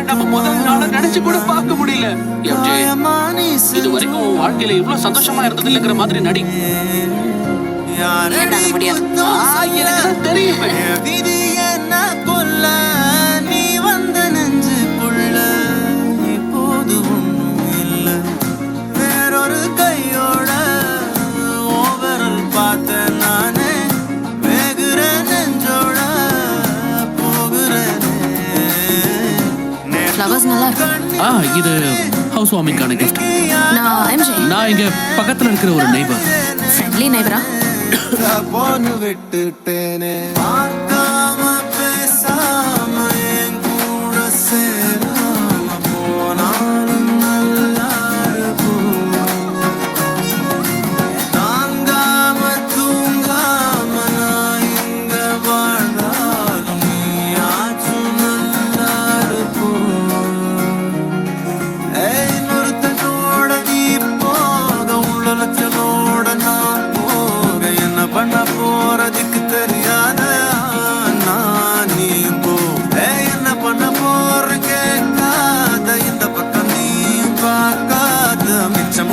நம்ம முதல் நாள நினைச்சு கூட பார்க்க முடியல. எம்ஜே, இது வரைக்கும் உன் வாழ்க்கையில இவ்வளவு சந்தோஷமா இருந்தது இல்லைங்கிற மாதிரி நடி. முடியாது. எனக்கு தெரியுமே. ஃப்ளவர்ஸ் நல்லா இருக்கு. இது ஹவுஸ் வார்மிங்கான கிஃப்ட். நான் இங்க பக்கத்துல இருக்கிற ஒரு நெய்பர். ஃப்ரெண்ட்லி நெய்பரா? விட்டுட்டேனே பண்ண போறதுக்கு தெரியாத நான் நீ போ என்ன பண்ண போற கேட்காத இந்த பக்கம் நீ பார்க்காத மிச்சம்